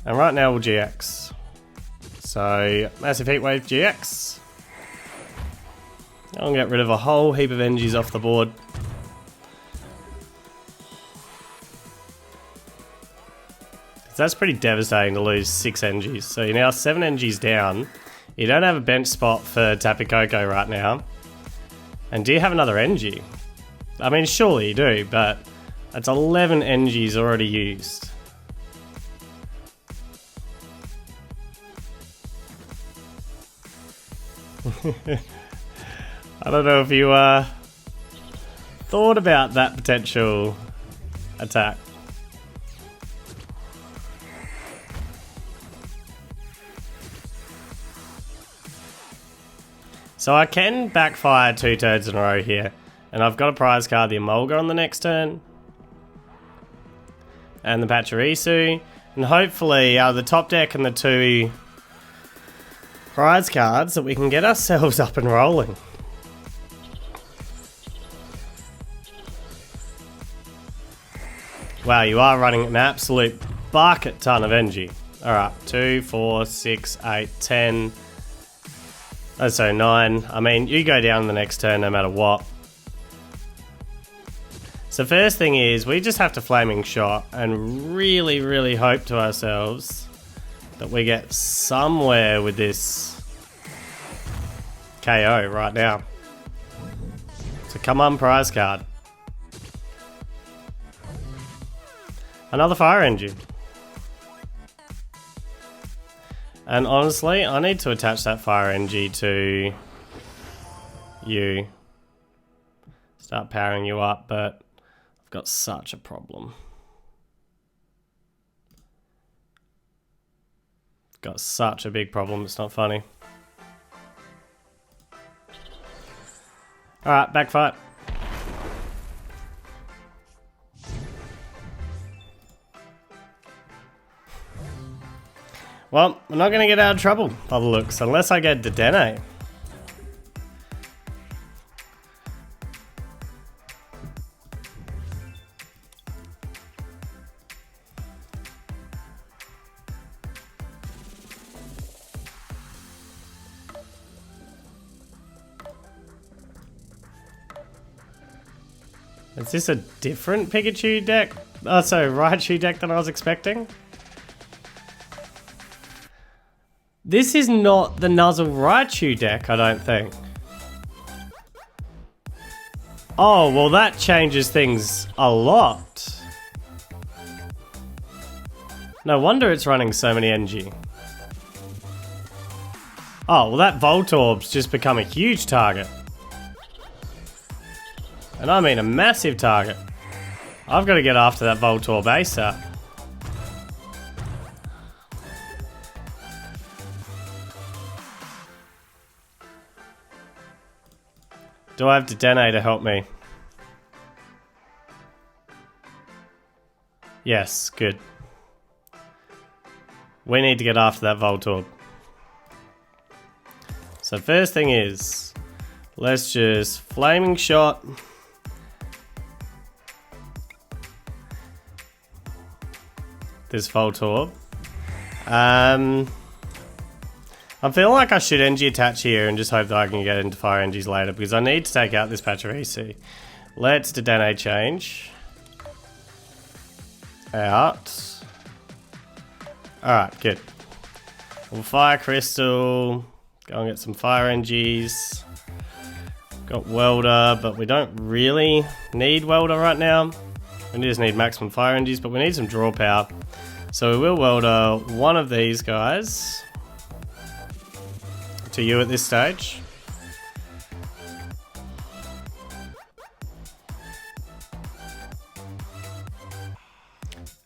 And right now we'll GX. So, Massive Heatwave GX. I'll get rid of a whole heap of NGs off the board. That's pretty devastating to lose 6 NGs. So you're now 7 NGs down. You don't have a bench spot for Tapu Koko right now. And do you have another NG? I mean, surely you do, but that's 11 NGs already used. I don't know if you thought about that potential attack. So I can backfire 2 turns in a row here. And I've got a prize card, the Emolga, on the next turn. And the Pachirisu. And hopefully out of the top deck and the 2 prize cards that we can get ourselves up and rolling. Wow, you are running an absolute bucket ton of energy. Alright, 2, 4, 6, 8, 10. Oh, so 9. I mean, you go down the next turn no matter what. So first thing is, we just have to Flaming Shot and really, really hope to ourselves that we get somewhere with this KO right now. So come on, prize card. Another Fire Engine. And honestly, I need to attach that Fire Energy to you. Start powering you up, but I've got such a problem. I've got such a big problem, it's not funny. Alright, back fight. Well, we're not going to get out of trouble by the looks, unless I get Dedenne. Is this a different Pikachu deck? Oh, sorry, Raichu deck than I was expecting? This is not the Nuzzle Raichu deck, I don't think. Oh, well that changes things a lot. No wonder it's running so many energy. Oh, well that Voltorb's just become a huge target. And I mean a massive target. I've got to get after that Voltorb ASAP. Do I have Dedenne to help me? Yes, good. We need to get after that Voltorb. So first thing is, let's just Flaming Shot. This Voltorb. I feel like I should energy attach here and just hope that I can get into fire energies later because I need to take out this Pachirisu. Let's Dedenne change. Out. Alright, good. We'll Fire Crystal. Go and get some fire energies. Got Welder, but we don't really need Welder right now. We just need maximum fire energies, but we need some draw power. So we will Welder one of these guys to you at this stage.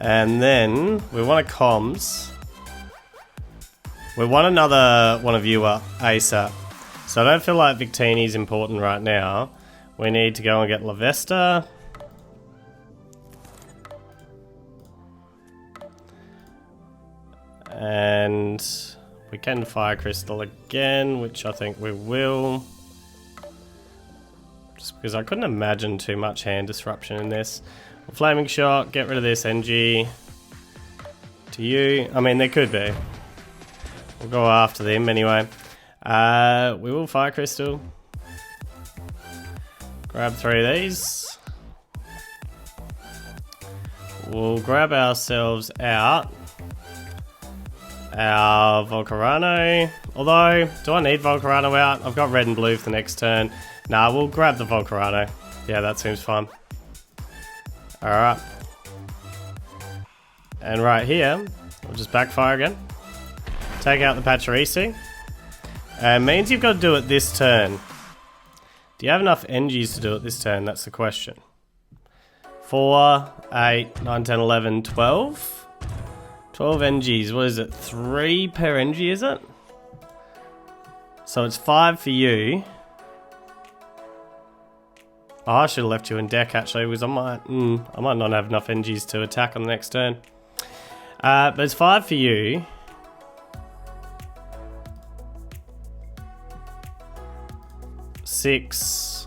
And then we want a comms. We want another one of you ASAP. So I don't feel like Victini's important right now. We need to go and get Lavesta. And we can Fire Crystal again, which I think we will. Just because I couldn't imagine too much hand disruption in this. Flaming Shot, get rid of this NG. To you. I mean, there could be. We'll go after them anyway. We will Fire Crystal. Grab 3 of these. We'll grab ourselves out our Volcarona. Although, do I need Volcarona out? I've got red and blue for the next turn. Nah, we'll grab the Volcarona. Yeah, that seems fine. Alright. And right here, we'll just backfire again. Take out the Pachirisu. Means you've got to do it this turn. Do you have enough NGs to do it this turn? That's the question. 4, 8, 9, 10, 11, 12. 12 NGs. What is it? 3 per NG, is it? So it's 5 for you. Oh, I should have left you in deck actually, because I might not have enough NGs to attack on the next turn. But it's 5 for you. Six.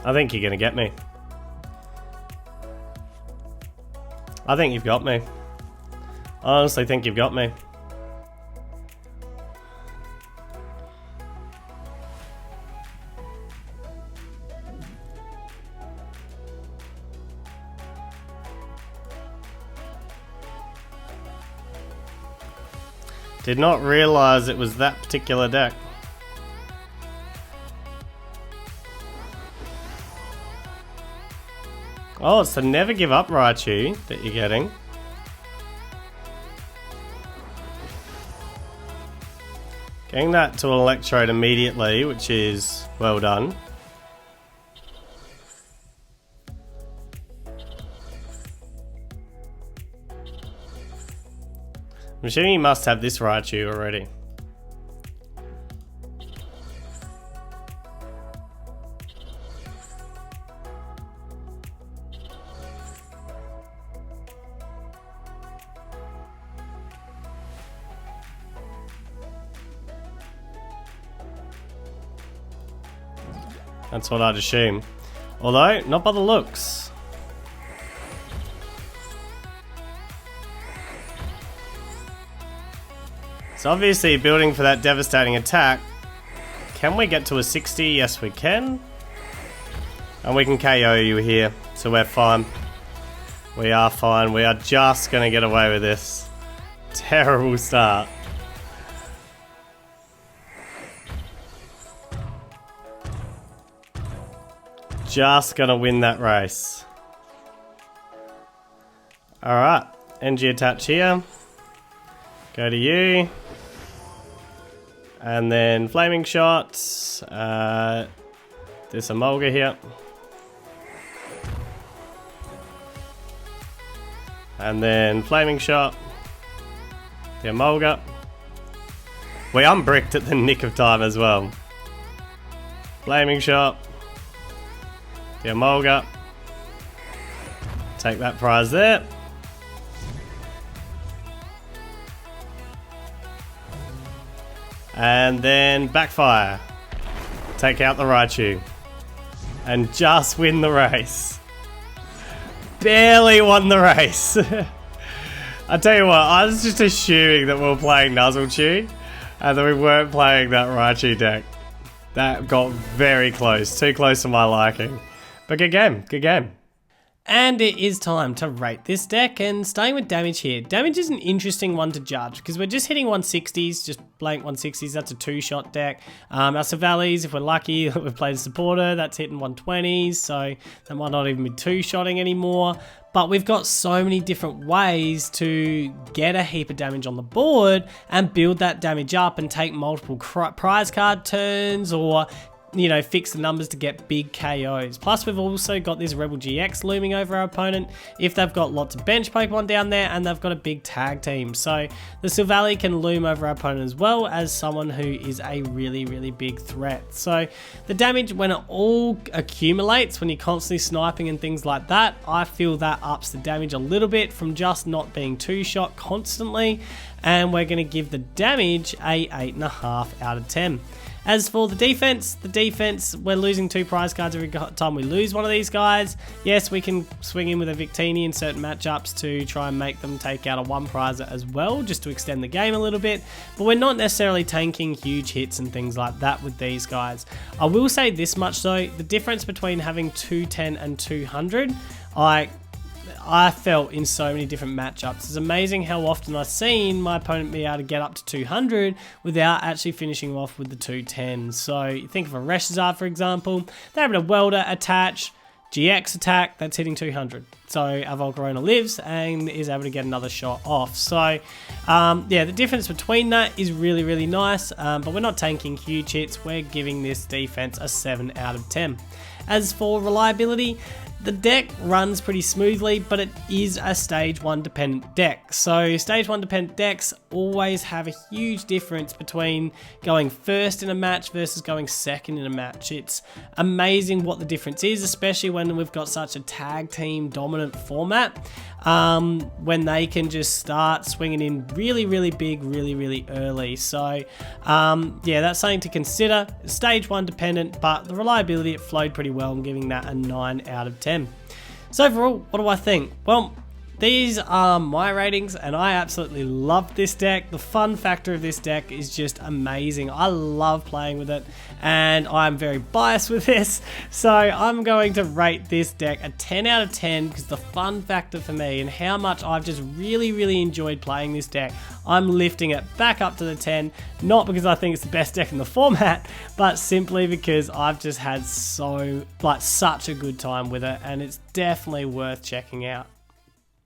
I think you're gonna get me. I think you've got me. I honestly think you've got me. Did not realise it was that particular deck. Oh, it's the Never Give Up Raichu that you're getting. Getting that to an Electrode immediately, which is well done. I'm assuming you must have this Raichu already. That's what I'd assume. Although, not by the looks. So obviously building for that devastating attack. Can we get to a 60? Yes we can. And we can KO you here. So we're fine. We are fine. We are just going to get away with this. Terrible start. Just going to win that race. Alright. NG attach here. Go to you. And then Flaming Shots. There's a Mulga here. And then Flaming Shot. The Mulga. We unbricked at the nick of time as well. Flaming Shot. The Mulga. Take that prize there. And then Backfire. Take out the Raichu. And just win the race. Barely won the race. I tell you what, I was just assuming that we were playing Nuzzlechew and that we weren't playing that Raichu deck. That got very close. Too close to my liking. But good game. Good game. And it is time to rate this deck, and starting with damage here. Damage is an interesting one to judge because we're just hitting 160s, just blank 160s. That's a 2-shot deck. Our Silvallys, if we're lucky, we've played a supporter, that's hitting 120s, so that might not even be 2-shotting anymore. But we've got so many different ways to get a heap of damage on the board and build that damage up and take multiple prize card turns, or you know, fix the numbers to get big KOs. Plus, we've also got this Rebel GX looming over our opponent if they've got lots of bench Pokemon down there and they've got a big tag team. So the Silvally can loom over our opponent as well as someone who is a really, really big threat. So the damage, when it all accumulates, when you're constantly sniping and things like that, I feel that ups the damage a little bit from just not being 2-shot constantly. And we're going to give the damage a 8.5 out of 10. As for the defense, we're losing 2 prize cards every time we lose one of these guys. Yes, we can swing in with a Victini in certain matchups to try and make them take out a 1 prizer as well, just to extend the game a little bit. But we're not necessarily tanking huge hits and things like that with these guys. I will say this much though, the difference between having 210 and 200, I felt in so many different matchups. It's amazing how often I've seen my opponent be able to get up to 200 without actually finishing off with the 210. So you think of a Reshirom, for example, they're able to welder, attach, GX attack that's hitting 200. So our Volcarona lives and is able to get another shot off. So yeah, the difference between that is really, really nice, but we're not tanking huge hits. We're giving this defense a 7 out of 10. As for reliability, the deck runs pretty smoothly, but it is a stage 1 dependent deck. So stage 1 dependent decks always have a huge difference between going first in a match versus going second in a match. It's amazing what the difference is, especially when we've got such a tag team dominant format, when they can just start swinging in really, really big, really, really early. So yeah, that's something to consider. Stage 1 dependent, but the reliability, it flowed pretty well. I'm giving that a 9 out of 10. So overall, what do I think? Well, these are my ratings and I absolutely love this deck. The fun factor of this deck is just amazing. I love playing with it and I'm very biased with this. So I'm going to rate this deck a 10 out of 10 because the fun factor for me and how much I've just really, really enjoyed playing this deck. I'm lifting it back up to the 10, not because I think it's the best deck in the format, but simply because I've just had such a good time with it and it's definitely worth checking out.